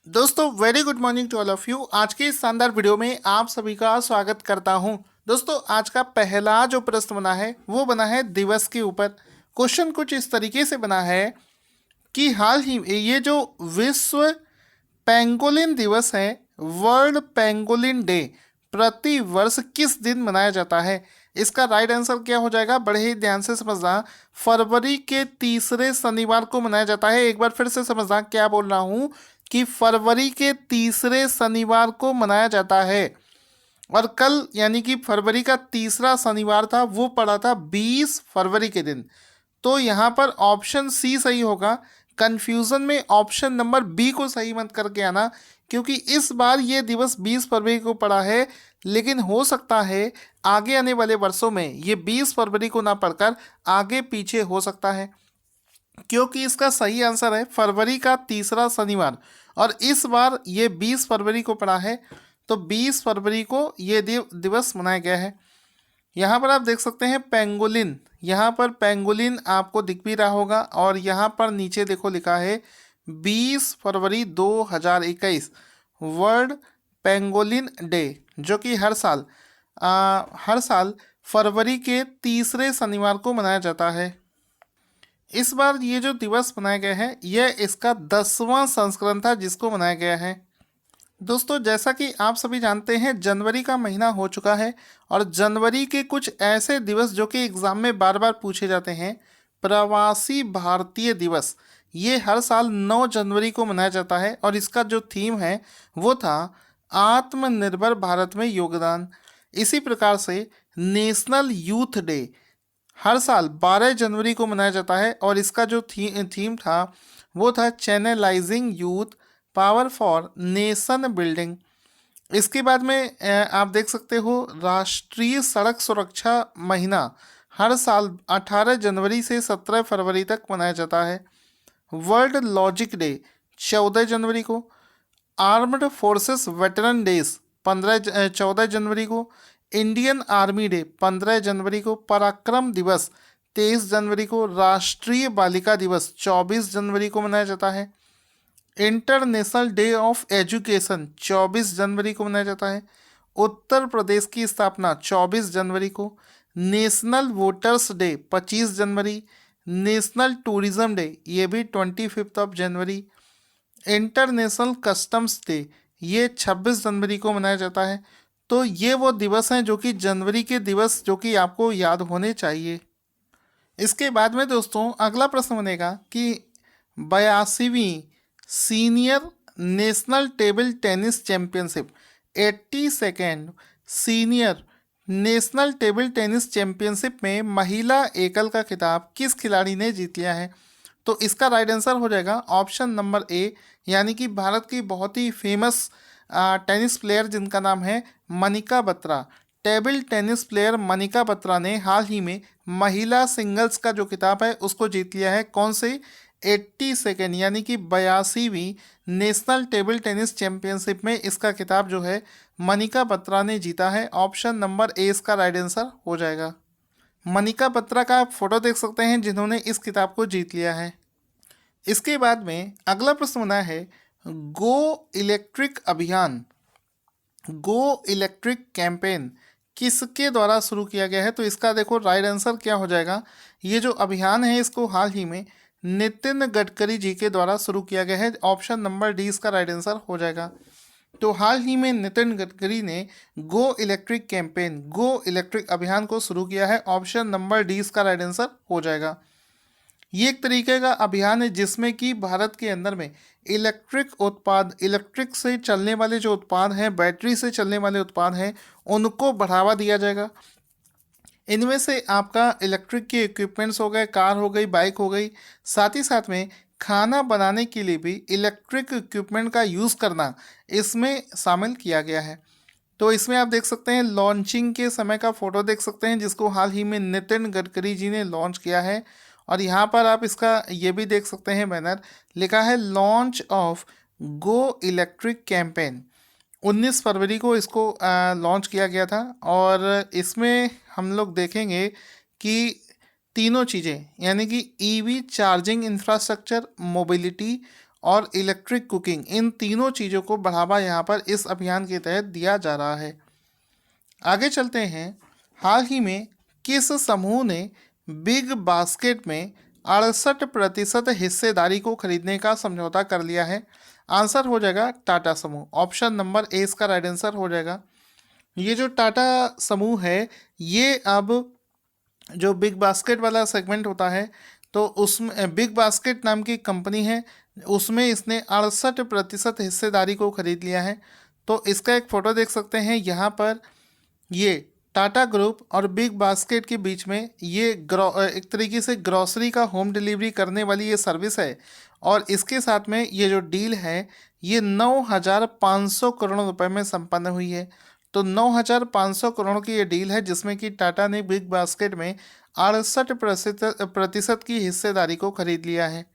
दोस्तों very good morning to all of you. आज के इस शानदार वीडियो में आप सभी का स्वागत करता हूं। दोस्तों आज का पहला जो प्रश्न बना है वो बना है दिवस के ऊपर। क्वेश्चन कुछ इस तरीके से बना है कि हाल ही में ये जो विश्व पेंगोलिन दिवस है, वर्ल्ड पेंगोलिन डे, प्रति वर्ष किस दिन मनाया जाता है? इसका राइट आंसर क्या हो जाएगा, बड़े ही ध्यान से समझना। फरवरी के तीसरे शनिवार को मनाया जाता है। एक बार फिर से समझना क्या बोल रहा हूं कि फरवरी के तीसरे शनिवार को मनाया जाता है। और कल यानी कि फरवरी का तीसरा शनिवार था, वो पड़ा था 20 फरवरी के दिन। तो यहाँ पर ऑप्शन सी सही होगा। कंफ्यूजन में ऑप्शन नंबर बी को सही मत करके आना, क्योंकि इस बार ये दिवस 20 फरवरी को पड़ा है, लेकिन हो सकता है आगे आने वाले वर्षों में ये 20 फरवरी को ना पढ़कर आगे पीछे हो सकता है, क्योंकि इसका सही आंसर है फरवरी का तीसरा शनिवार और इस बार ये 20 फरवरी को पड़ा है। तो 20 फरवरी को ये दिवस मनाया गया है। यहाँ पर आप देख सकते हैं पेंगोलिन, यहाँ पर पेंगोलिन आपको दिख भी रहा होगा और यहाँ पर नीचे देखो लिखा है 20 फरवरी 2021 वर्ल्ड पेंगोलिन डे, जो कि हर साल फरवरी के तीसरे शनिवार को मनाया जाता है। इस बार ये जो दिवस मनाया गया है यह इसका 10वां संस्करण था जिसको मनाया गया है। दोस्तों जैसा कि आप सभी जानते हैं जनवरी का महीना हो चुका है और जनवरी के कुछ ऐसे दिवस जो कि एग्ज़ाम में बार बार पूछे जाते हैं। प्रवासी भारतीय दिवस ये हर साल 9 जनवरी को मनाया जाता है और इसका जो थीम है वो था आत्मनिर्भर भारत में योगदान। इसी प्रकार से नेशनल यूथ डे हर साल 12 जनवरी को मनाया जाता है और इसका जो थीम था वो था channelising youth power for nation building. इसके बाद में आप देख सकते हो राष्ट्रीय सड़क सुरक्षा महीना हर साल 18 जनवरी से 17 फरवरी तक मनाया जाता है। वर्ल्ड लॉजिक डे 14 जनवरी को, आर्म्ड फोर्सेस वेटरन डेज 14 जनवरी को, इंडियन आर्मी डे 15 जनवरी को, पराक्रम दिवस 23 जनवरी को, राष्ट्रीय बालिका दिवस 24 जनवरी को मनाया जाता है। इंटरनेशनल डे ऑफ एजुकेशन 24 जनवरी को मनाया जाता है। उत्तर प्रदेश की स्थापना 24 जनवरी को। नेशनल वोटर्स डे 25 जनवरी। नेशनल टूरिज्म डे ये भी 25 of January. International customs day ये 26 जनवरी को मनाया जाता है। तो ये वो दिवस हैं जो कि जनवरी के दिवस जो कि आपको याद होने चाहिए। इसके बाद में दोस्तों अगला प्रश्न बनेगा कि 82वीं senior national table tennis championship 82nd senior national table tennis championship में महिला एकल का खिताब किस खिलाड़ी ने जीत लिया है? तो इसका राइट आंसर हो जाएगा ऑप्शन नंबर ए, यानी कि भारत की बहुत ही फेमस टेनिस प्लेयर जिनका नाम है Manika Batra. Table tennis player Manika Batra ने हाल ही में महिला सिंगल्स का जो खिताब है उसको जीत लिया है। कौन से? 82nd यानी कि 82वीं नेशनल टेबल टेनिस चैंपियनशिप में इसका खिताब जो है मनिका बत्रा ने जीता है। ऑप्शन नंबर ए इसका राइट आंसर हो जाएगा। मनिका बत्रा का आप फोटो देख सकते हैं जिन्होंने इस खिताब को जीत लिया है। इसके बाद में अगला प्रश्न बना है गो इलेक्ट्रिक अभियान, गो इलेक्ट्रिक कैंपेन किसके द्वारा शुरू किया गया है? तो इसका देखो राइट आंसर क्या हो जाएगा। ये जो अभियान है इसको हाल ही में नितिन गडकरी जी के द्वारा शुरू किया गया है। ऑप्शन नंबर डी इसका राइट आंसर हो जाएगा। तो हाल ही में नितिन गडकरी ने go electric campaign, go electric अभियान को शुरू किया है। ऑप्शन नंबर डी इसका राइट आंसर हो जाएगा। ये एक तरीके का अभियान है जिसमें कि भारत के अंदर में इलेक्ट्रिक उत्पाद, इलेक्ट्रिक से चलने वाले जो उत्पाद हैं, बैटरी से चलने वाले उत्पाद हैं, उनको बढ़ावा दिया जाएगा। इनमें से आपका इलेक्ट्रिक के इक्विपमेंट्स हो गए, कार हो गई, बाइक हो गई, साथ ही साथ में खाना बनाने के लिए भी इलेक्ट्रिक इक्विपमेंट का यूज़ करना इसमें शामिल किया गया है। तो इसमें आप देख सकते हैं लॉन्चिंग के समय का फ़ोटो देख सकते हैं जिसको हाल ही में नितिन गडकरी जी ने लॉन्च किया है। और यहाँ पर आप इसका ये भी देख सकते हैं बैनर लिखा है launch of go electric campaign. 19 फरवरी को इसको लॉन्च किया गया था और इसमें हम लोग देखेंगे कि तीनों चीज़ें यानी कि ईवी चार्जिंग इंफ्रास्ट्रक्चर, मोबिलिटी और इलेक्ट्रिक कुकिंग, इन तीनों चीज़ों को बढ़ावा यहाँ पर इस अभियान के तहत दिया जा रहा है। आगे चलते हैं। हाल ही में किस समूह ने बिग बास्केट में 68% हिस्सेदारी को खरीदने का समझौता कर लिया है? आंसर हो जाएगा टाटा समूह। ऑप्शन नंबर ए इसका राइट आंसर हो जाएगा। ये जो टाटा समूह है, ये अब जो बिग बास्केट वाला सेगमेंट होता है, तो उसमें बिग बास्केट नाम की कंपनी है, उसमें इसने 68% हिस्सेदारी को खरीद लिया है। तो इसका एक फ़ोटो देख सकते हैं यहाँ पर। ये टाटा ग्रुप और बिग बास्केट के बीच में ये एक तरीके से ग्रॉसरी का होम डिलीवरी करने वाली ये सर्विस है। और इसके साथ में ये जो डील है, ये 9,500 करोड़ रुपए में संपन्न हुई है। तो 9,500 करोड़ की ये डील है, जिसमें कि टाटा ने बिग बास्केट में 68% की हिस्सेदारी को खरीद लिया है।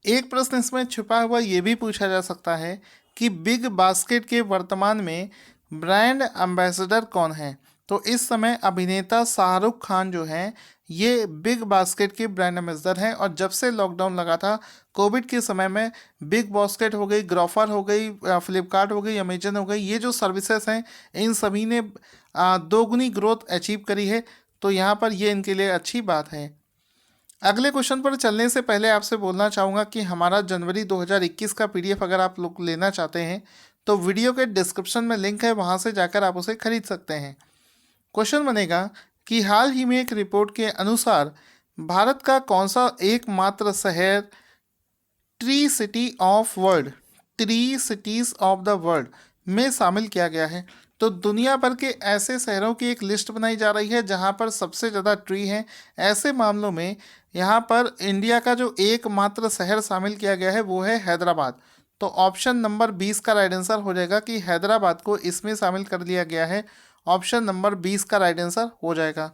एक प्रश्न इसमें छुपा हुआ ये भी पूछा जा सकता है कि बिग बास्केट के वर्तमान में ब्रांड एम्बेसडर कौन है? तो इस समय अभिनेता शाहरुख खान जो हैं, ये बिग बास्केट के ब्रांड एम्बेसडर हैं। और जब से लॉकडाउन लगा था कोविड के समय में, बिग बास्केट हो गई, ग्रोफर हो गई, फ्लिपकार्ट हो गई, अमेजन हो गई, ये जो सर्विसेज हैं, इन सभी ने दोगुनी ग्रोथ अचीव करी है। तो यहाँ पर ये इनके लिए अच्छी बात है। अगले क्वेश्चन पर चलने से पहले आपसे बोलना चाहूँगा कि हमारा जनवरी 2021 का पीडीएफ अगर आप लोग लेना चाहते हैं तो वीडियो के डिस्क्रिप्शन में लिंक है, वहाँ से जाकर आप उसे खरीद सकते हैं। क्वेश्चन बनेगा कि हाल ही में एक रिपोर्ट के अनुसार भारत का कौन सा एकमात्र शहर tree city of world, tree cities of the world में शामिल किया गया है? तो दुनिया भर के ऐसे शहरों की एक लिस्ट बनाई जा रही है जहां पर सबसे ज़्यादा ट्री हैं। ऐसे मामलों में यहाँ पर इंडिया का जो एकमात्र शहर शामिल किया गया है वो है हैदराबाद। तो ऑप्शन नंबर 20 का राइट आंसर हो जाएगा कि हैदराबाद को इसमें शामिल कर लिया गया है। ऑप्शन नंबर 20 का राइट आंसर हो जाएगा।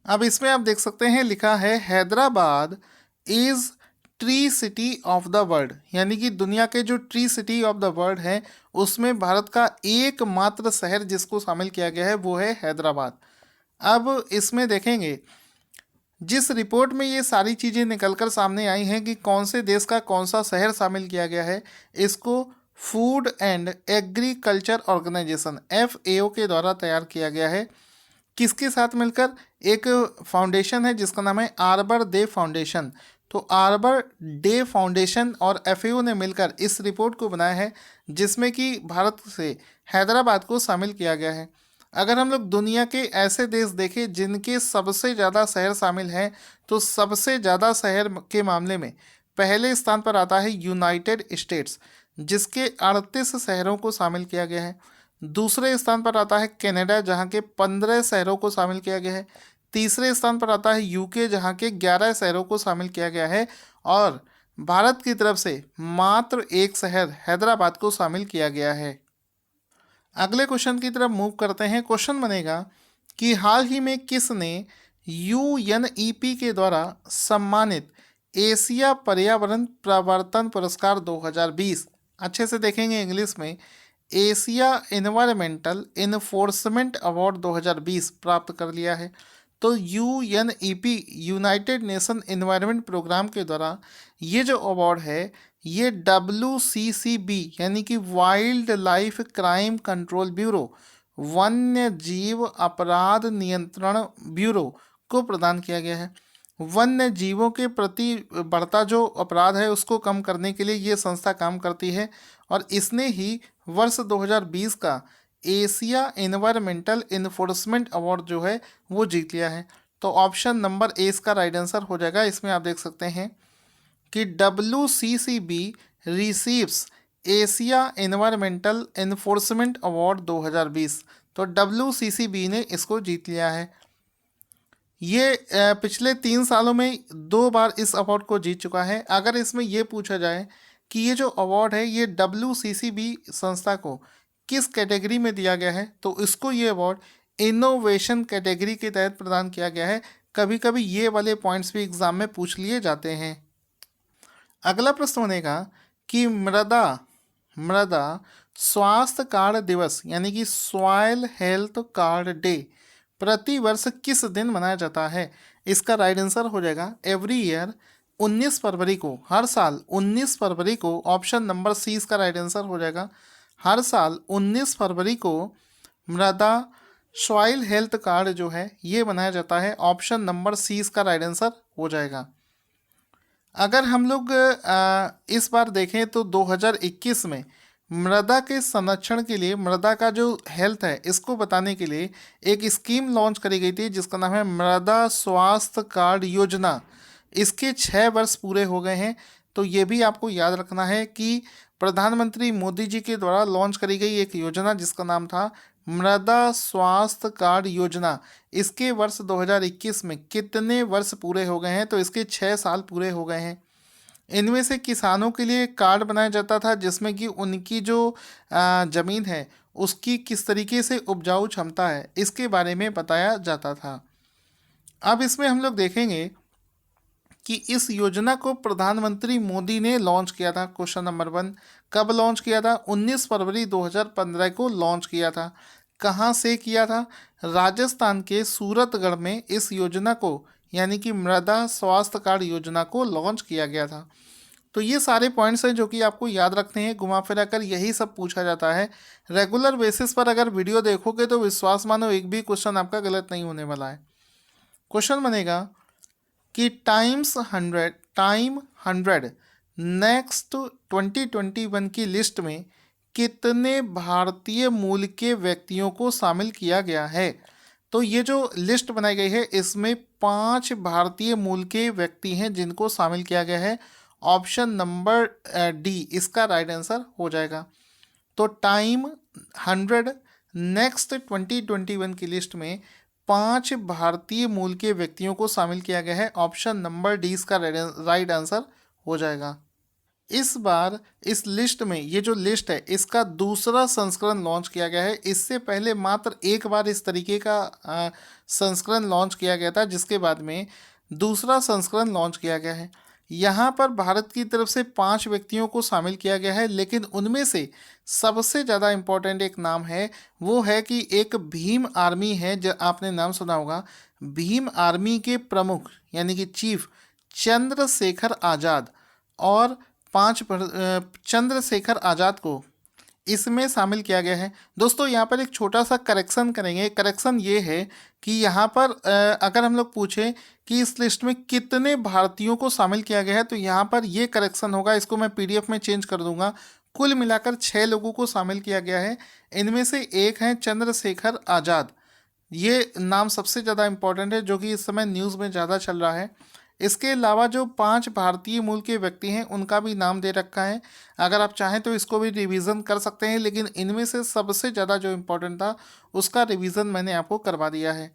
अब इसमें आप देख सकते हैं लिखा है Hyderabad is tree city of the world, यानी कि दुनिया के जो tree city of the world है उसमें भारत का एकमात्र शहर जिसको शामिल किया गया है वो है हैदराबाद। अब इसमें देखेंगे जिस रिपोर्ट में ये सारी चीज़ें निकलकर सामने आई हैं कि कौन से देश का कौन सा शहर शामिल किया गया है, इसको Food and Agriculture Organization FAO के द्वारा तैयार किया गया है। किसके साथ मिलकर? एक फाउंडेशन है जिसका नाम है आर्बर डे फाउंडेशन। तो आर्बर डे फाउंडेशन और FAO ने मिलकर इस रिपोर्ट को बनाया है, जिसमें कि भारत से हैदराबाद को शामिल किया गया है। अगर हम लोग दुनिया के ऐसे देश देखें जिनके सबसे ज़्यादा शहर शामिल हैं, तो सबसे ज़्यादा शहर के मामले में पहले स्थान पर आता है यूनाइटेड स्टेट्स, जिसके 38 शहरों को शामिल किया गया है। दूसरे स्थान पर आता है कनाडा, जहाँ के 15 शहरों को शामिल किया गया है। तीसरे स्थान पर आता है UK, जहाँ के 11 शहरों को शामिल किया गया है। और भारत की तरफ से मात्र एक शहर हैदराबाद को शामिल किया गया है। अगले क्वेश्चन की तरफ मूव करते हैं। क्वेश्चन बनेगा कि हाल ही में किसने UNEP के द्वारा सम्मानित एशिया पर्यावरण प्रवर्तन पुरस्कार 2020, अच्छे से देखेंगे इंग्लिश में, एशिया एनवायरमेंटल इन्फोर्समेंट अवार्ड 2020 प्राप्त कर लिया है? तो UNEP United Nation Environment Programme के द्वारा ये जो अवार्ड है ये WCCB यानी कि wild life crime control bureau, वन्य जीव अपराध नियंत्रण ब्यूरो को प्रदान किया गया है। वन्य जीवों के प्रति बढ़ता जो अपराध है उसको कम करने के लिए ये संस्था काम करती है। और इसने ही वर्ष 2020 का एशिया एनवायरमेंटल इन्फोर्समेंट अवार्ड जो है वो जीत लिया है। तो ऑप्शन नंबर ए इसका राइट आंसर हो जाएगा। इसमें आप देख सकते हैं कि WCCB receives Asia environmental enforcement award 2020। तो WCCB ने इसको जीत लिया है। ये पिछले 3 सालों में 2 बार इस अवार्ड को जीत चुका है। अगर इसमें ये पूछा जाए कि ये जो अवार्ड है ये WCCB संस्था को किस कैटेगरी में दिया गया है, तो इसको ये अवार्ड इनोवेशन कैटेगरी के तहत प्रदान किया गया है। कभी कभी ये वाले पॉइंट्स भी एग्जाम में पूछ लिए जाते हैं। अगला प्रश्न बनेगा कि मृदा स्वास्थ्य कार्ड दिवस यानी कि सॉइल हेल्थ कार्ड डे प्रति वर्ष किस दिन मनाया जाता है? इसका राइट आंसर हो जाएगा एवरी ईयर 19 फरवरी को, हर साल 19 फरवरी को, ऑप्शन नंबर सी इसका राइट आंसर हो जाएगा। हर साल 19 फरवरी को मृदा सॉइल हेल्थ कार्ड जो है ये बनाया जाता है। ऑप्शन नंबर सी इसका राइट आंसर हो जाएगा। अगर हम लोग इस बार देखें तो 2021 में मृदा के संरक्षण के लिए, मृदा का जो हेल्थ है इसको बताने के लिए एक स्कीम लॉन्च करी गई थी जिसका नाम है मृदा स्वास्थ्य कार्ड योजना। इसके 6 वर्ष पूरे हो गए हैं। तो ये भी आपको याद रखना है कि प्रधानमंत्री मोदी जी के द्वारा लॉन्च करी गई एक योजना जिसका नाम था मृदा स्वास्थ्य कार्ड योजना। इसके वर्ष 2021 में कितने वर्ष पूरे हो गए हैं? तो इसके 6 साल पूरे हो गए हैं। इनमें से किसानों के लिए कार्ड बनाया जाता था जिसमें कि उनकी जो ज़मीन है उसकी किस तरीके से उपजाऊ क्षमता है इसके बारे में बताया जाता था। अब इसमें हम लोग देखेंगे कि इस योजना को प्रधानमंत्री मोदी ने लॉन्च किया था। क्वेश्चन नंबर 1, कब लॉन्च किया था? 19 फरवरी 2015 को लॉन्च किया था। कहाँ से किया था? राजस्थान के सूरतगढ़ में इस योजना को, यानी कि मृदा स्वास्थ्य कार्ड योजना को लॉन्च किया गया था। तो ये सारे पॉइंट्स हैं जो कि आपको याद रखने हैं। घुमा फिरा कर यही सब पूछा जाता है। रेगुलर बेसिस पर अगर वीडियो देखोगे तो विश्वास मानो एक भी क्वेश्चन आपका गलत नहीं होने वाला है। क्वेश्चन बनेगा कि टाइम 100 नेक्स्ट 2021 की लिस्ट में कितने भारतीय मूल के व्यक्तियों को शामिल किया गया है? तो ये जो लिस्ट बनाई गई है इसमें 5 भारतीय मूल के व्यक्ति हैं जिनको शामिल किया गया है। ऑप्शन नंबर डी इसका राइट आंसर हो जाएगा। तो टाइम 100 नेक्स्ट 2021 की लिस्ट में 5 भारतीय मूल के व्यक्तियों को शामिल किया गया है। ऑप्शन नंबर डी इसका राइट आंसर हो जाएगा। इस बार इस लिस्ट में, ये जो लिस्ट है इसका दूसरा संस्करण लॉन्च किया गया है। इससे पहले मात्र एक बार इस तरीके का संस्करण लॉन्च किया गया था जिसके बाद में दूसरा संस्करण लॉन्च किया गया है। यहाँ पर भारत की तरफ से 5 व्यक्तियों को शामिल किया गया है, लेकिन उनमें से सबसे ज़्यादा इम्पोर्टेंट एक नाम है, वो है कि एक भीम आर्मी है, जो आपने नाम सुना होगा। भीम आर्मी के प्रमुख यानी कि चीफ चंद्रशेखर आज़ाद, और 5 चंद्रशेखर आज़ाद को इसमें शामिल किया गया है। दोस्तों यहाँ पर एक छोटा सा करेक्शन करेंगे। करेक्शन ये है कि यहाँ पर अगर हम लोग पूछें कि इस लिस्ट में कितने भारतीयों को शामिल किया गया है तो यहाँ पर ये करेक्शन होगा, इसको मैं पीडीएफ में चेंज कर दूंगा। कुल मिलाकर 6 लोगों को शामिल किया गया है। इनमें से एक हैं चंद्रशेखर आज़ाद। ये नाम सबसे ज़्यादा इम्पोर्टेंट है जो कि इस समय न्यूज़ में ज़्यादा चल रहा है। इसके अलावा जो 5 भारतीय मूल के व्यक्ति हैं उनका भी नाम दे रखा है। अगर आप चाहें तो इसको भी रिवीजन कर सकते हैं, लेकिन इनमें से सबसे ज़्यादा जो इम्पोर्टेंट था उसका रिवीजन मैंने आपको करवा दिया है।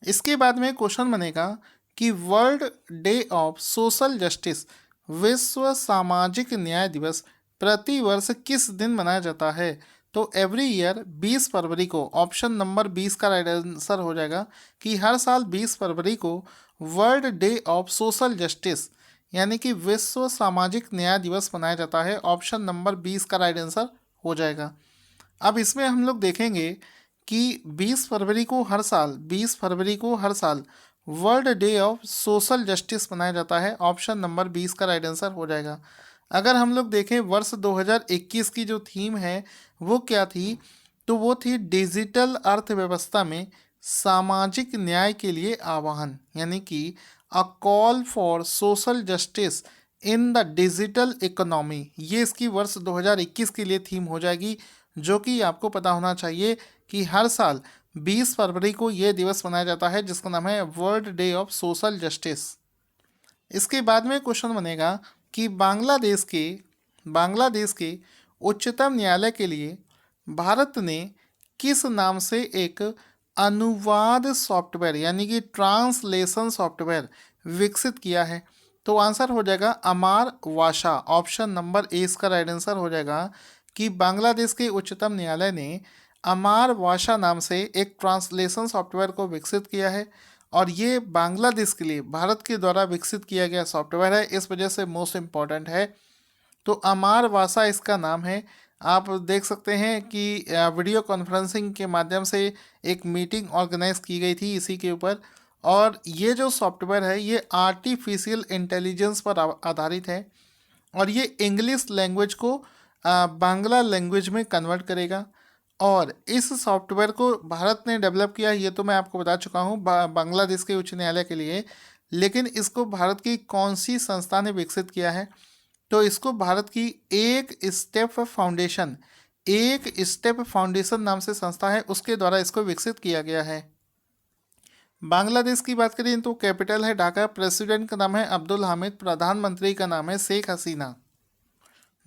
इसके बाद में क्वेश्चन बनेगा कि world day of social justice, विश्व सामाजिक न्याय दिवस प्रति वर्ष किस दिन मनाया जाता है? तो एवरी ईयर 20 फरवरी को, ऑप्शन नंबर 20 का राइट आंसर हो जाएगा कि हर साल 20 फरवरी को world day of social justice यानी कि विश्व सामाजिक न्याय दिवस मनाया जाता है। ऑप्शन नंबर 20 का राइट आंसर हो जाएगा। अब इसमें हम लोग देखेंगे कि 20 फरवरी को हर साल world day of social justice मनाया जाता है। ऑप्शन नंबर 20 का राइट आंसर हो जाएगा। अगर हम लोग देखें वर्ष 2021 की जो थीम है वो क्या थी, तो वो थी डिजिटल अर्थव्यवस्था में सामाजिक न्याय के लिए आह्वान, यानी कि a call for social justice in the digital economy. ये इसकी वर्ष 2021 के लिए थीम हो जाएगी, जो कि आपको पता होना चाहिए कि हर साल 20 फरवरी को ये दिवस मनाया जाता है जिसका नाम है world day of social justice. इसके बाद में क्वेश्चन बनेगा कि बांग्लादेश के उच्चतम न्यायालय के लिए भारत ने किस नाम से एक अनुवाद सॉफ्टवेयर यानी कि ट्रांसलेशन सॉफ्टवेयर विकसित किया है? तो आंसर हो जाएगा अमार वाशा। ऑप्शन नंबर ए इसका राइट आंसर हो जाएगा कि बांग्लादेश के उच्चतम न्यायालय ने अमार वाशा नाम से एक ट्रांसलेशन सॉफ्टवेयर को विकसित किया है, और ये बांग्लादेश के लिए भारत के द्वारा विकसित किया गया सॉफ्टवेयर है, इस वजह से मोस्ट इम्पॉर्टेंट है। तो अमार वाशा इसका नाम है। आप देख सकते हैं कि वीडियो कॉन्फ्रेंसिंग के माध्यम से एक मीटिंग ऑर्गेनाइज की गई थी इसी के ऊपर, और ये जो सॉफ्टवेयर है ये आर्टिफिशियल इंटेलिजेंस पर आधारित है और ये इंग्लिश लैंग्वेज को बांग्ला लैंग्वेज में कन्वर्ट करेगा। और इस सॉफ्टवेयर को भारत ने डेवलप किया, ये तो मैं आपको बता चुका हूँ, बांग्लादेश के उच्च न्यायालय के लिए। लेकिन इसको भारत की कौन सी संस्था ने विकसित किया है? तो इसको भारत की एक स्टेप फाउंडेशन नाम से संस्था है, उसके द्वारा इसको विकसित किया गया है। बांग्लादेश की बात करें तो कैपिटल है ढाका, प्रेसिडेंट का नाम है अब्दुल हामिद, प्रधानमंत्री का नाम है शेख हसीना।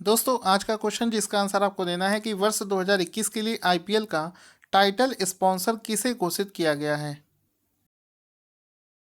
दोस्तों आज का क्वेश्चन जिसका आंसर आपको देना है कि वर्ष 2021 के लिए आईपीएल का टाइटल स्पॉन्सर किसे घोषित किया गया है?